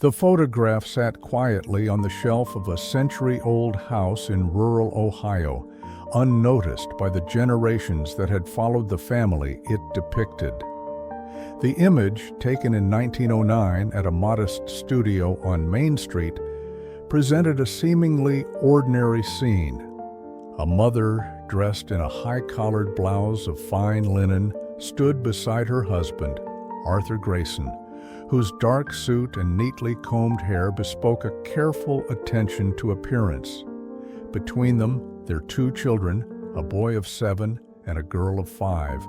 The photograph sat quietly on the shelf of a century-old house in rural Ohio, unnoticed by the generations that had followed the family it depicted. The image, taken in 1909 at a modest studio on Main Street, presented a seemingly ordinary scene. A mother, dressed in a high-collared blouse of fine linen, stood beside her husband, Arthur Grayson, whose dark suit and neatly combed hair bespoke a careful attention to appearance. Between them, their two children, a boy of 7 and a girl of 5,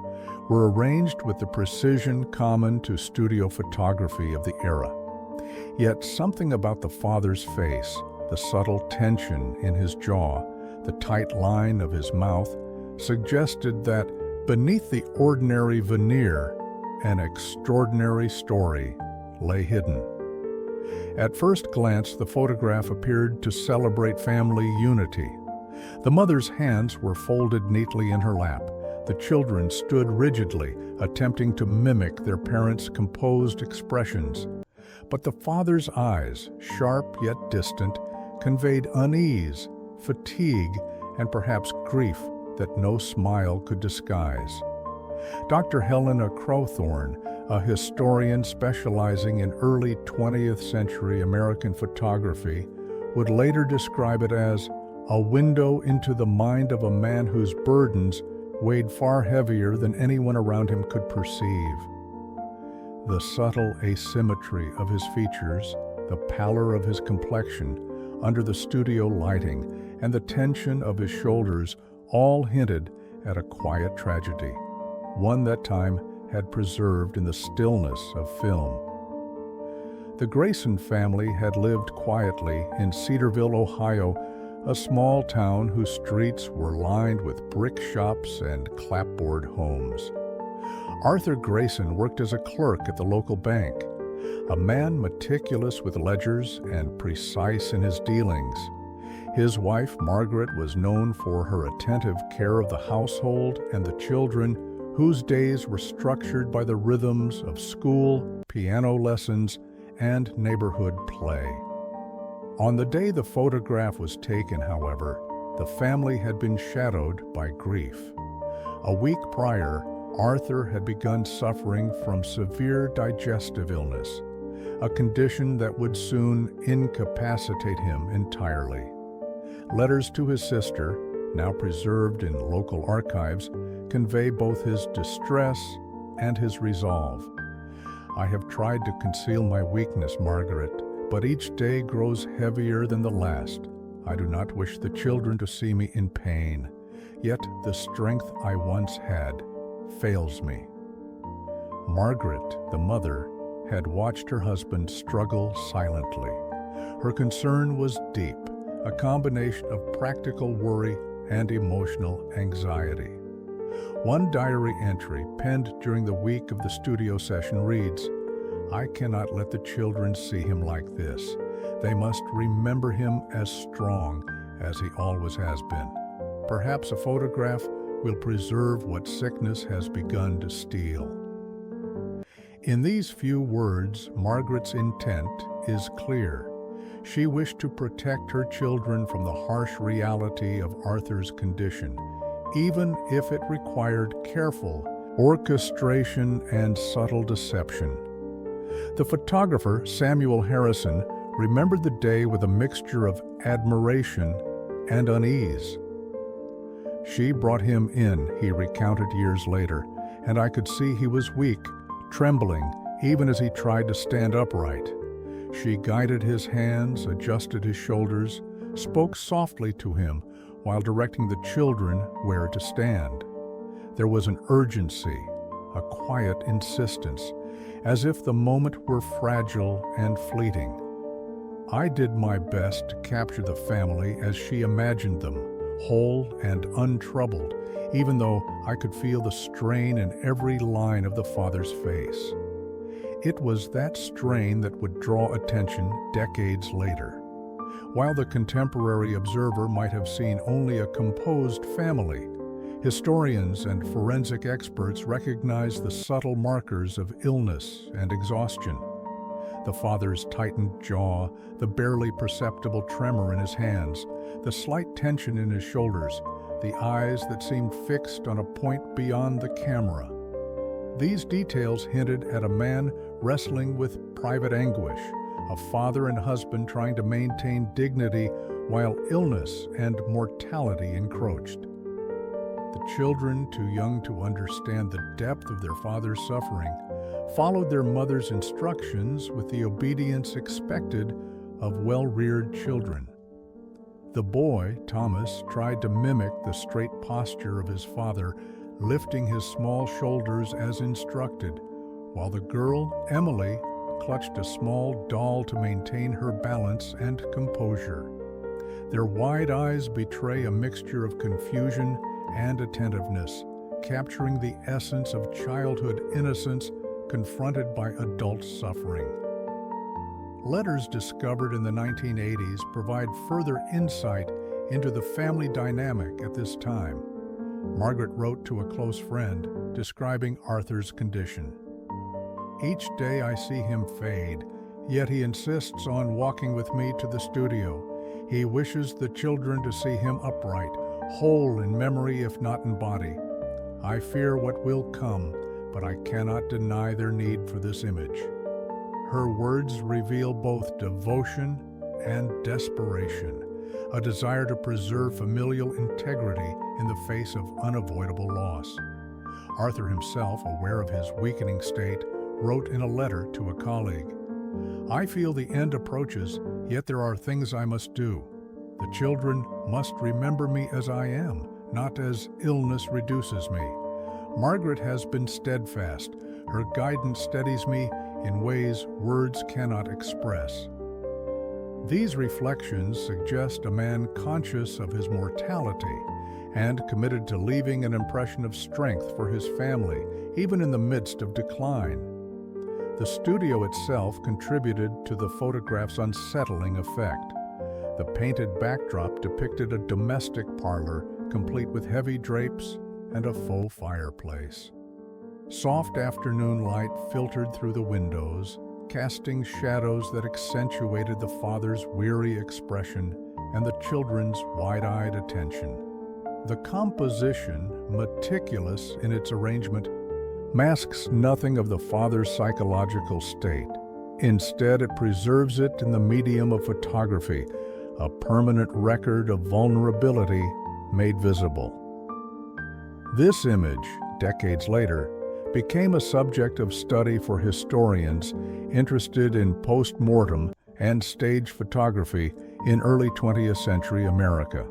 were arranged with the precision common to studio photography of the era. Yet something about the father's face, the subtle tension in his jaw, the tight line of his mouth, suggested that beneath the ordinary veneer, an extraordinary story lay hidden. At first glance, the photograph appeared to celebrate family unity. The mother's hands were folded neatly in her lap. The children stood rigidly, attempting to mimic their parents' composed expressions. But the father's eyes, sharp yet distant, conveyed unease, fatigue, and perhaps grief that no smile could disguise. Dr. Helena Crowthorne, a historian specializing in early 20th century American photography, would later describe it as a window into the mind of a man whose burdens weighed far heavier than anyone around him could perceive. The subtle asymmetry of his features, the pallor of his complexion under the studio lighting, and the tension of his shoulders all hinted at a quiet tragedy, one that time had preserved in the stillness of film. The Grayson family had lived quietly in Cedarville, Ohio, a small town whose streets were lined with brick shops and clapboard homes. Arthur Grayson worked as a clerk at the local bank, a man meticulous with ledgers and precise in his dealings. His wife, Margaret, was known for her attentive care of the household and the children, whose days were structured by the rhythms of school, piano lessons, and neighborhood play. On the day the photograph was taken, however, the family had been shadowed by grief. A week prior, Arthur had begun suffering from severe digestive illness, a condition that would soon incapacitate him entirely. Letters to his sister, now preserved in local archives, convey both his distress and his resolve. "I have tried to conceal my weakness, Margaret, but each day grows heavier than the last. I do not wish the children to see me in pain, yet the strength I once had fails me." Margaret, the mother, had watched her husband struggle silently. Her concern was deep, a combination of practical worry and emotional anxiety. One diary entry, penned during the week of the studio session, reads, "I cannot let the children see him like this. They must remember him as strong as he always has been. Perhaps a photograph will preserve what sickness has begun to steal." In these few words, Margaret's intent is clear. She wished to protect her children from the harsh reality of Arthur's condition, even if it required careful orchestration and subtle deception. The photographer, Samuel Harrison, remembered the day with a mixture of admiration and unease. "She brought him in," he recounted years later, "and I could see he was weak, trembling, even as he tried to stand upright. She guided his hands, adjusted his shoulders, spoke softly to him while directing the children where to stand. There was an urgency, a quiet insistence, as if the moment were fragile and fleeting. I did my best to capture the family as she imagined them, whole and untroubled, even though I could feel the strain in every line of the father's face. It was that strain that would draw attention decades later. While the contemporary observer might have seen only a composed family, historians and forensic experts recognize the subtle markers of illness and exhaustion. The father's tightened jaw, the barely perceptible tremor in his hands, the slight tension in his shoulders, the eyes that seemed fixed on a point beyond the camera. These details hinted at a man wrestling with private anguish, a father and husband trying to maintain dignity while illness and mortality encroached. The children, too young to understand the depth of their father's suffering, followed their mother's instructions with the obedience expected of well-reared children. The boy, Thomas, tried to mimic the straight posture of his father, lifting his small shoulders as instructed, while the girl, Emily, clutched a small doll to maintain her balance and composure. Their wide eyes betray a mixture of confusion and attentiveness, capturing the essence of childhood innocence confronted by adult suffering. Letters discovered in the 1980s provide further insight into the family dynamic at this time. Margaret wrote to a close friend, describing Arthur's condition. "Each day I see him fade, yet he insists on walking with me to the studio. He wishes the children to see him upright, whole in memory if not in body. I fear what will come, but I cannot deny their need for this image." Her words reveal both devotion and desperation, a desire to preserve familial integrity in the face of unavoidable loss. Arthur himself, aware of his weakening state, wrote in a letter to a colleague, "I feel the end approaches, yet there are things I must do. The children must remember me as I am, not as illness reduces me. Margaret has been steadfast. Her guidance steadies me in ways words cannot express." These reflections suggest a man conscious of his mortality and committed to leaving an impression of strength for his family, even in the midst of decline. The studio itself contributed to the photograph's unsettling effect. The painted backdrop depicted a domestic parlor, complete with heavy drapes and a faux fireplace. Soft afternoon light filtered through the windows, casting shadows that accentuated the father's weary expression and the children's wide-eyed attention. The composition, meticulous in its arrangement, masks nothing of the father's psychological state. Instead, it preserves it in the medium of photography, a permanent record of vulnerability made visible. This image, decades later, became a subject of study for historians interested in post-mortem and stage photography in early 20th century America.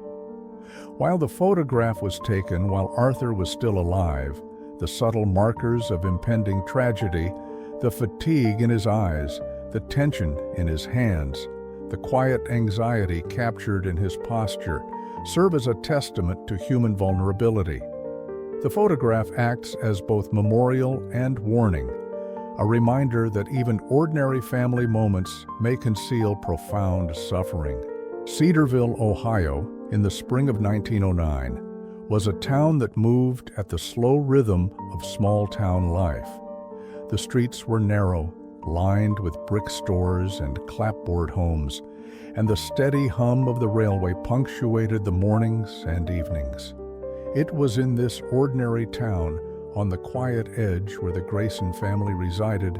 While the photograph was taken while Arthur was still alive, the subtle markers of impending tragedy, the fatigue in his eyes, the tension in his hands, the quiet anxiety captured in his posture, serve as a testament to human vulnerability. The photograph acts as both memorial and warning, a reminder that even ordinary family moments may conceal profound suffering. Cedarville, Ohio, in the spring of 1909, was a town that moved at the slow rhythm of small-town life. The streets were narrow, lined with brick stores and clapboard homes, and the steady hum of the railway punctuated the mornings and evenings. It was in this ordinary town, on the quiet edge where the Grayson family resided,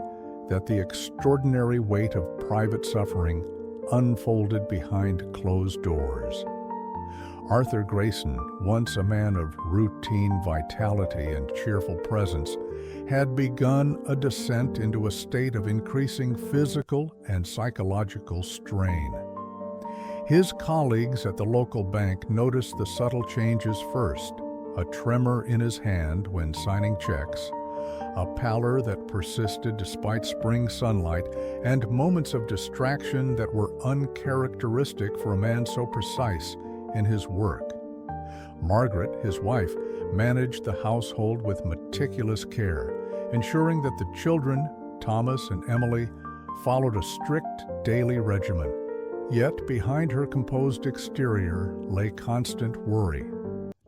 that the extraordinary weight of private suffering unfolded behind closed doors. Arthur Grayson, once a man of routine vitality and cheerful presence, had begun a descent into a state of increasing physical and psychological strain. His colleagues at the local bank noticed the subtle changes first: a tremor in his hand when signing checks, a pallor that persisted despite spring sunlight, and moments of distraction that were uncharacteristic for a man so precise in his work. Margaret, his wife, managed the household with meticulous care, ensuring that the children, Thomas and Emily, followed a strict daily regimen. Yet behind her composed exterior lay constant worry.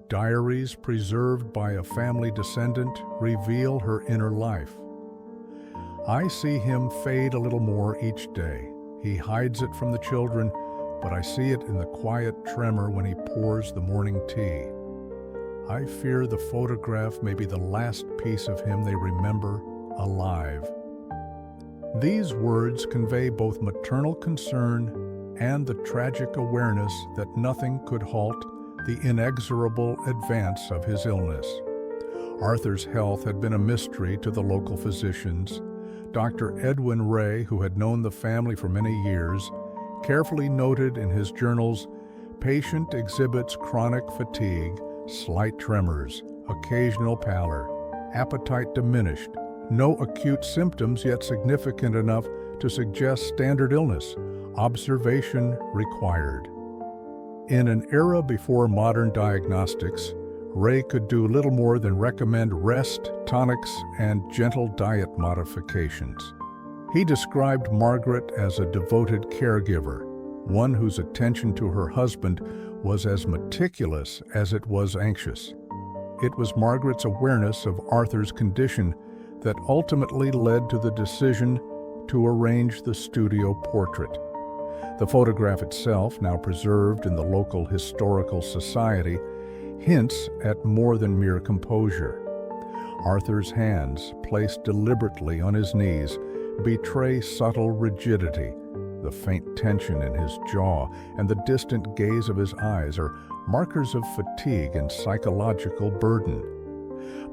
Diaries preserved by a family descendant reveal her inner life. I see him fade a little more each day. He hides it from the children, but I see it in the quiet tremor when he pours the morning tea. I fear the photograph may be the last piece of him they remember alive. These words convey both maternal concern and the tragic awareness that nothing could halt the inexorable advance of his illness. Arthur's health had been a mystery to the local physicians. Dr. Edwin Ray, who had known the family for many years, carefully noted in his journals, "Patient exhibits chronic fatigue, slight tremors, occasional pallor, appetite diminished, no acute symptoms yet significant enough to suggest standard illness, observation required." In an era before modern diagnostics, Ray could do little more than recommend rest, tonics, and gentle diet modifications. He described Margaret as a devoted caregiver, one whose attention to her husband was as meticulous as it was anxious. It was Margaret's awareness of Arthur's condition that ultimately led to the decision to arrange the studio portrait. The photograph itself, now preserved in the local historical society, hints at more than mere composure. Arthur's hands, placed deliberately on his knees, betray subtle rigidity. The faint tension in his jaw and the distant gaze of his eyes are markers of fatigue and psychological burden.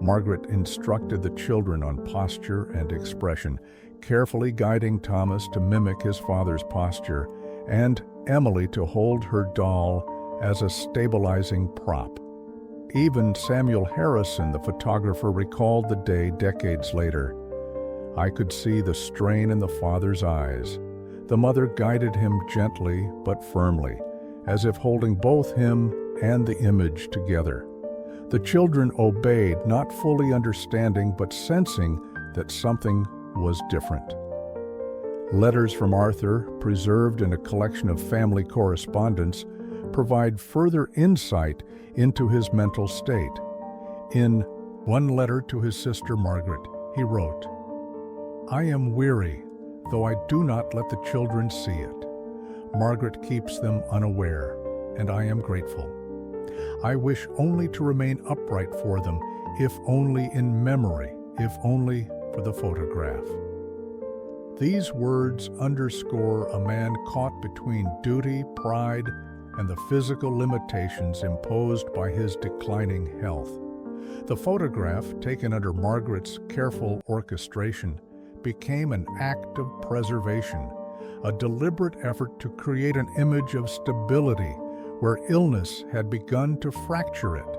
Margaret instructed the children on posture and expression, carefully guiding Thomas to mimic his father's posture and Emily to hold her doll as a stabilizing prop. Even Samuel Harrison, the photographer, recalled the day decades later. "I could see the strain in the father's eyes. The mother guided him gently but firmly, as if holding both him and the image together. The children obeyed, not fully understanding but sensing that something was different." Letters from Arthur, preserved in a collection of family correspondence, provide further insight into his mental state. In one letter to his sister Margaret, he wrote, "I am weary, though I do not let the children see it. Margaret keeps them unaware, and I am grateful. I wish only to remain upright for them, if only in memory, if only for the photograph." These words underscore a man caught between duty, pride, and the physical limitations imposed by his declining health. The photograph, taken under Margaret's careful orchestration, became an act of preservation, a deliberate effort to create an image of stability where illness had begun to fracture it.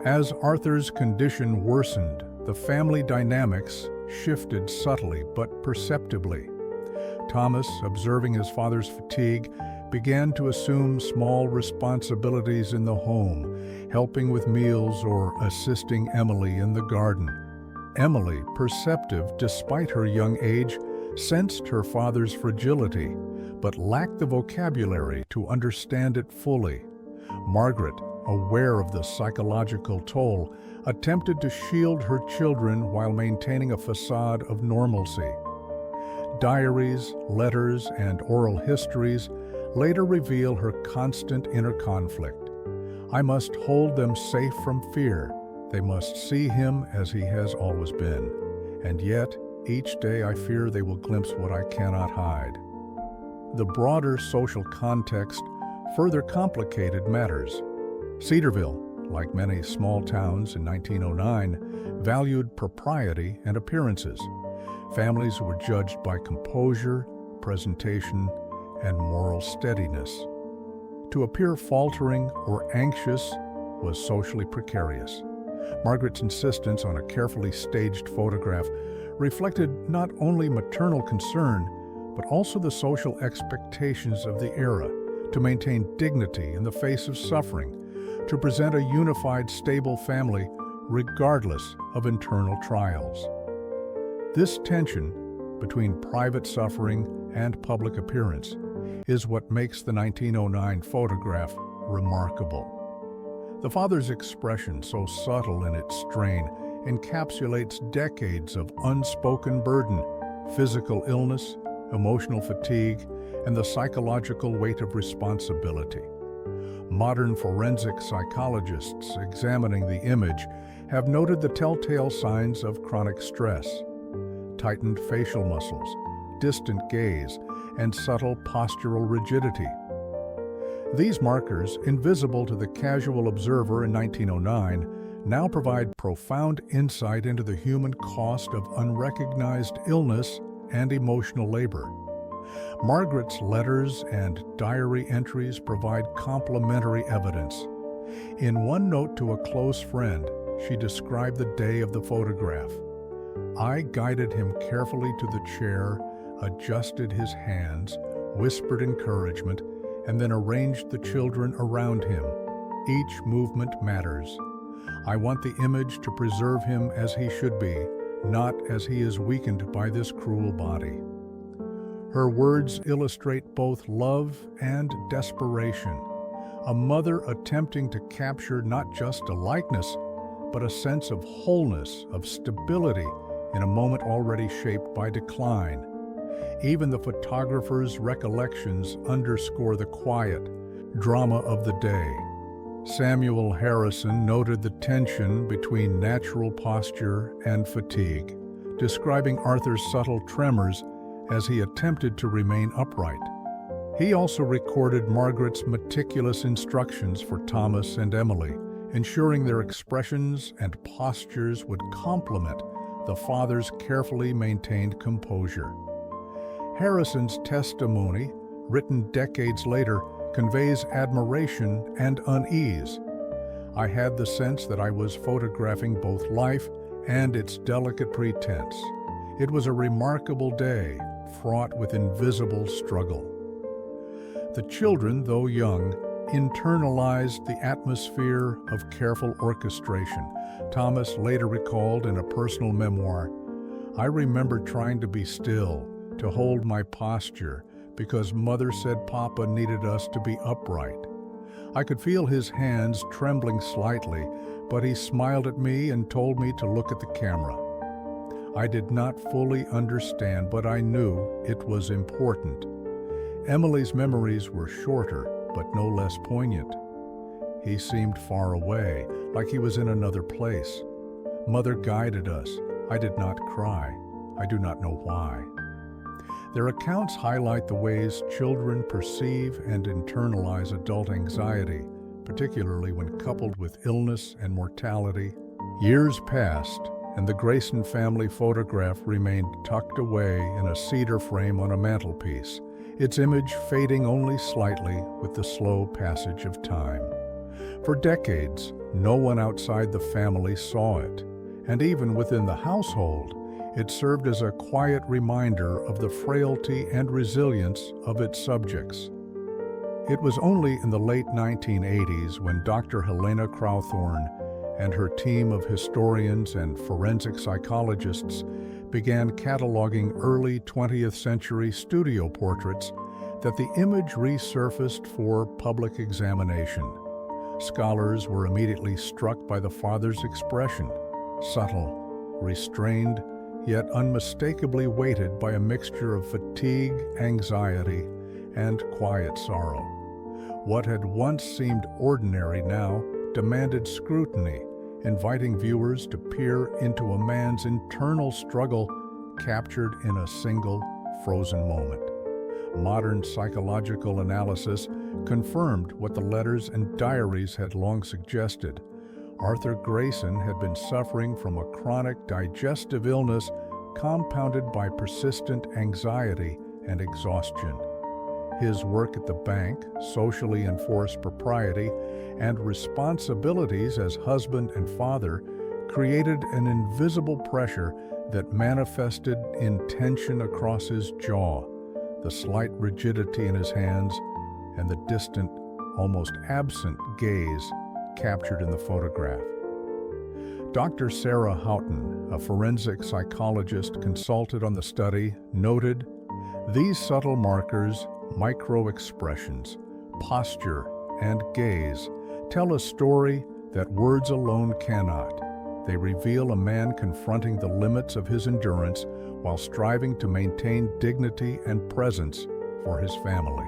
As Arthur's condition worsened, the family dynamics shifted subtly but perceptibly. Thomas, observing his father's fatigue, began to assume small responsibilities in the home, helping with meals or assisting Emily in the garden. Emily, perceptive despite her young age, sensed her father's fragility, but lacked the vocabulary to understand it fully. Margaret, aware of the psychological toll, attempted to shield her children while maintaining a facade of normalcy. Diaries, letters, and oral histories later reveal her constant inner conflict. "I must hold them safe from fear. They must see him as he has always been. And yet, each day I fear they will glimpse what I cannot hide." The broader social context further complicated matters. Cedarville, like many small towns in 1909, valued propriety and appearances. Families were judged by composure, presentation, and moral steadiness. To appear faltering or anxious was socially precarious. Margaret's insistence on a carefully staged photograph reflected not only maternal concern, but also the social expectations of the era to maintain dignity in the face of suffering, to present a unified, stable family regardless of internal trials. This tension between private suffering and public appearance is what makes the 1909 photograph remarkable. The father's expression, so subtle in its strain, encapsulates decades of unspoken burden, physical illness, emotional fatigue, and the psychological weight of responsibility. Modern forensic psychologists examining the image have noted the telltale signs of chronic stress: tightened facial muscles, distant gaze, and subtle postural rigidity. These markers, invisible to the casual observer in 1909, now provide profound insight into the human cost of unrecognized illness and emotional labor. Margaret's letters and diary entries provide complementary evidence. In one note to a close friend, she described the day of the photograph. "I guided him carefully to the chair, adjusted his hands, whispered encouragement, and then arranged the children around him. Each movement matters. I want the image to preserve him as he should be, not as he is weakened by this cruel body." Her words illustrate both love and desperation, a mother attempting to capture not just a likeness, but a sense of wholeness, of stability, in a moment already shaped by decline. Even the photographer's recollections underscore the quiet drama of the day. Samuel Harrison noted the tension between natural posture and fatigue, describing Arthur's subtle tremors as he attempted to remain upright. He also recorded Margaret's meticulous instructions for Thomas and Emily, ensuring their expressions and postures would complement the father's carefully maintained composure. Harrison's testimony, written decades later, conveys admiration and unease. "I had the sense that I was photographing both life and its delicate pretense. It was a remarkable day, fraught with invisible struggle." The children, though young, internalized the atmosphere of careful orchestration. Thomas later recalled in a personal memoir, "I remember trying to be still, to hold my posture, because Mother said Papa needed us to be upright. I could feel his hands trembling slightly, but he smiled at me and told me to look at the camera. I did not fully understand, but I knew it was important." Emily's memories were shorter, but no less poignant. "He seemed far away, like he was in another place. Mother guided us. I did not cry. I do not know why." Their accounts highlight the ways children perceive and internalize adult anxiety, particularly when coupled with illness and mortality. Years passed, and the Grayson family photograph remained tucked away in a cedar frame on a mantelpiece, its image fading only slightly with the slow passage of time. For decades, no one outside the family saw it, and even within the household, it served as a quiet reminder of the frailty and resilience of its subjects. It was only in the late 1980s when Dr. Helena Crowthorne and her team of historians and forensic psychologists began cataloging early 20th century studio portraits that the image resurfaced for public examination. Scholars were immediately struck by the father's expression, subtle, restrained, yet unmistakably weighted by a mixture of fatigue, anxiety, and quiet sorrow. What had once seemed ordinary now demanded scrutiny, inviting viewers to peer into a man's internal struggle captured in a single, frozen moment. Modern psychological analysis confirmed what the letters and diaries had long suggested. Arthur Grayson had been suffering from a chronic digestive illness compounded by persistent anxiety and exhaustion. His work at the bank, socially enforced propriety, and responsibilities as husband and father created an invisible pressure that manifested in tension across his jaw, the slight rigidity in his hands, and the distant, almost absent gaze captured in the photograph. Dr. Sarah Houghton, a forensic psychologist consulted on the study, noted, "These subtle markers, micro-expressions, posture, and gaze tell a story that words alone cannot. They reveal a man confronting the limits of his endurance while striving to maintain dignity and presence for his family.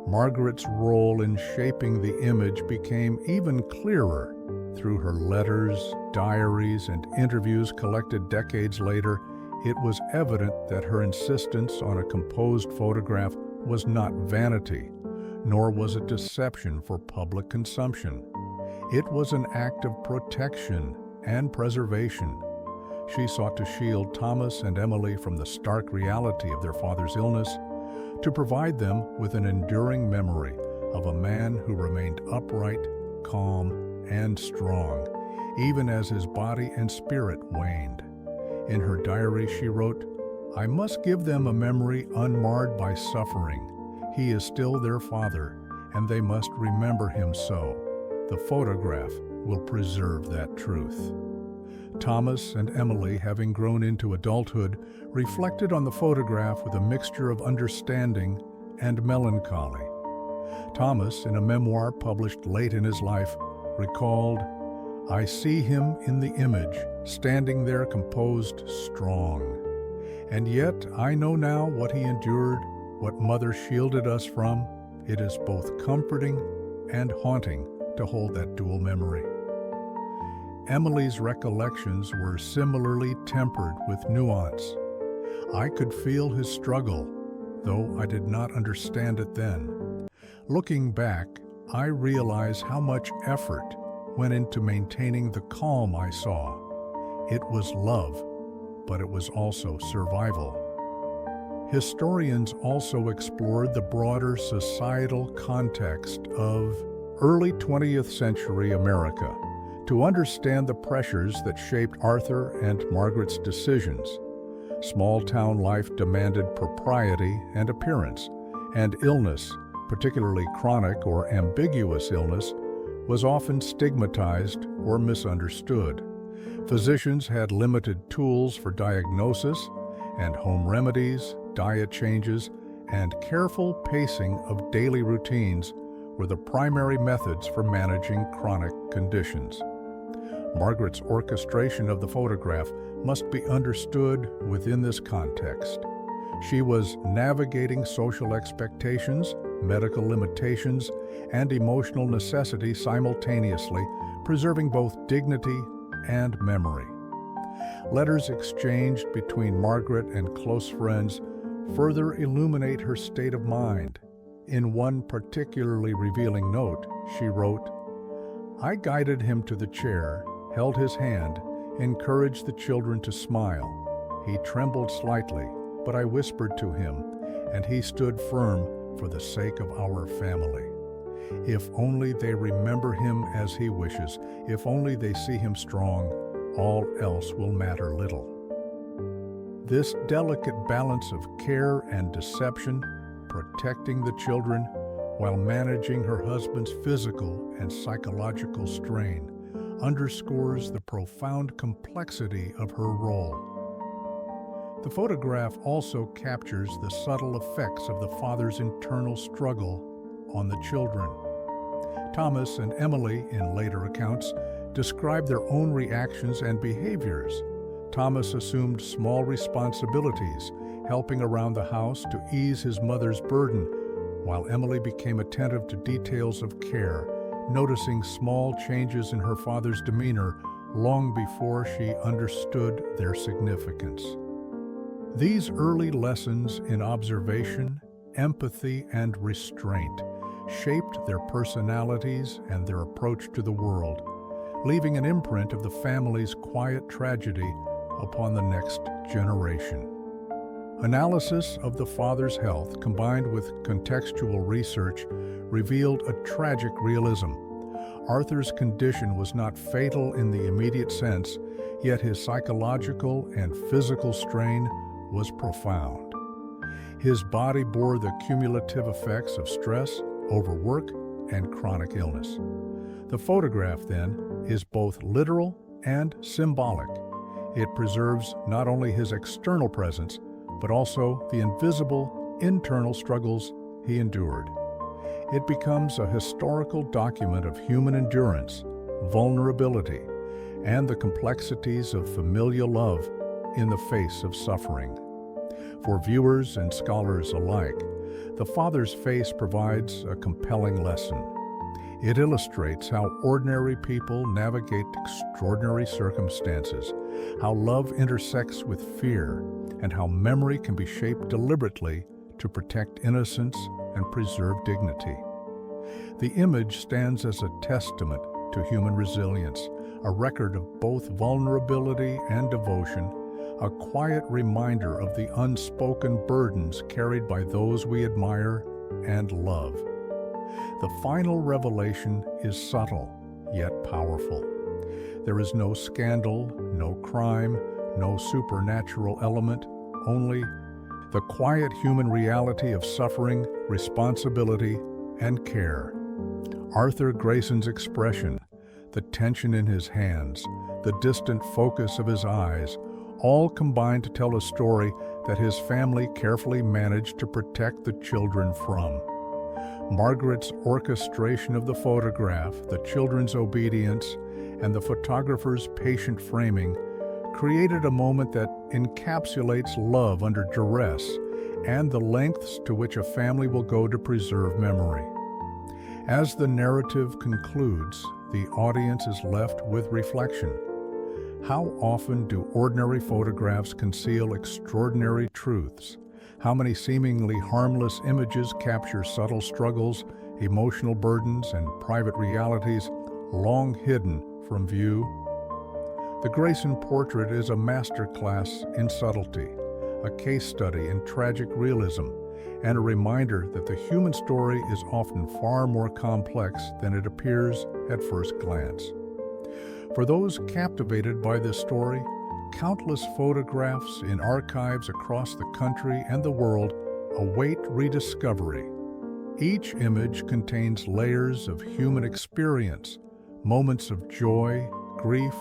Margaret's role in shaping the image became even clearer through her letters, diaries, and interviews collected decades later. It was evident that her insistence on a composed photograph was not vanity, nor was it deception for public consumption. It was an act of protection and preservation. She sought to shield Thomas and Emily from the stark reality of their father's illness, to provide them with an enduring memory of a man who remained upright, calm, and strong, even as his body and spirit waned. In her diary, she wrote, "I must give them a memory unmarred by suffering. He is still their father, and they must remember him so. The photograph will preserve that truth." Thomas and Emily, having grown into adulthood, reflected on the photograph with a mixture of understanding and melancholy. Thomas, in a memoir published late in his life, recalled, "I see him in the image, standing there composed, strong. And yet I know now what he endured, what Mother shielded us from. It is both comforting and haunting to hold that dual memory." Emily's recollections were similarly tempered with nuance. "I could feel his struggle, though I did not understand it then. Looking back, I realize how much effort went into maintaining the calm I saw. It was love, but it was also survival." Historians also explored the broader societal context of early 20th century America to understand the pressures that shaped Arthur and Margaret's decisions. Small-town life demanded propriety and appearance, and illness, particularly chronic or ambiguous illness, was often stigmatized or misunderstood. Physicians had limited tools for diagnosis, and home remedies, diet changes, and careful pacing of daily routines were the primary methods for managing chronic conditions. Margaret's orchestration of the photograph must be understood within this context. She was navigating social expectations, medical limitations, and emotional necessity simultaneously, preserving both dignity and memory. Letters exchanged between Margaret and close friends further illuminate her state of mind. In one particularly revealing note, she wrote, "I guided him to the chair, held his hand, encouraged the children to smile. He trembled slightly, but I whispered to him, and he stood firm for the sake of our family. If only they remember him as he wishes, if only they see him strong, all else will matter little." This delicate balance of care and deception, protecting the children while managing her husband's physical and psychological strain, underscores the profound complexity of her role. The photograph also captures the subtle effects of the father's internal struggle on the children. Thomas and Emily, in later accounts, describe their own reactions and behaviors. Thomas assumed small responsibilities, helping around the house to ease his mother's burden, while Emily became attentive to details of care, noticing small changes in her father's demeanor long before she understood their significance. These early lessons in observation, empathy, and restraint shaped their personalities and their approach to the world, leaving an imprint of the family's quiet tragedy upon the next generation. Analysis of the father's health combined with contextual research revealed a tragic realism. Arthur's condition was not fatal in the immediate sense, yet his psychological and physical strain was profound. His body bore the cumulative effects of stress, overwork, and chronic illness. The photograph, then, is both literal and symbolic. It preserves not only his external presence, but also the invisible, internal struggles he endured. It becomes a historical document of human endurance, vulnerability, and the complexities of familial love in the face of suffering. For viewers and scholars alike, the Father's Face provides a compelling lesson. It illustrates how ordinary people navigate extraordinary circumstances, how love intersects with fear, and how memory can be shaped deliberately to protect innocence and preserve dignity. The image stands as a testament to human resilience, a record of both vulnerability and devotion, a quiet reminder of the unspoken burdens carried by those we admire and love. The final revelation is subtle, yet powerful. There is no scandal, no crime, no supernatural element, only the quiet human reality of suffering, responsibility, and care. Arthur Grayson's expression, the tension in his hands, the distant focus of his eyes, all combine to tell a story that his family carefully managed to protect the children from. Margaret's orchestration of the photograph, the children's obedience, and the photographer's patient framing created a moment that encapsulates love under duress and the lengths to which a family will go to preserve memory. As the narrative concludes, the audience is left with reflection. How often do ordinary photographs conceal extraordinary truths? How many seemingly harmless images capture subtle struggles, emotional burdens, and private realities long hidden from view? The Grayson portrait is a masterclass in subtlety, a case study in tragic realism, and a reminder that the human story is often far more complex than it appears at first glance. For those captivated by this story, countless photographs in archives across the country and the world await rediscovery. Each image contains layers of human experience, moments of joy, grief,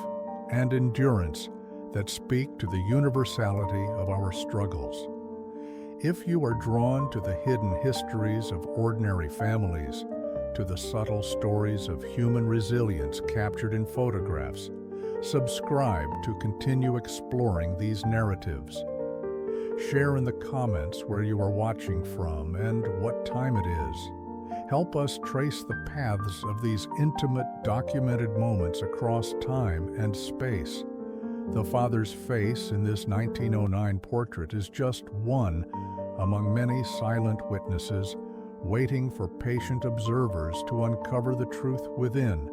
and endurance that speak to the universality of our struggles. If you are drawn to the hidden histories of ordinary families, to the subtle stories of human resilience captured in photographs, subscribe to continue exploring these narratives. Share in the comments where you are watching from and what time it is. Help us trace the paths of these intimate, documented moments across time and space. The Father's Face in this 1909 portrait is just one among many silent witnesses waiting for patient observers to uncover the truth within.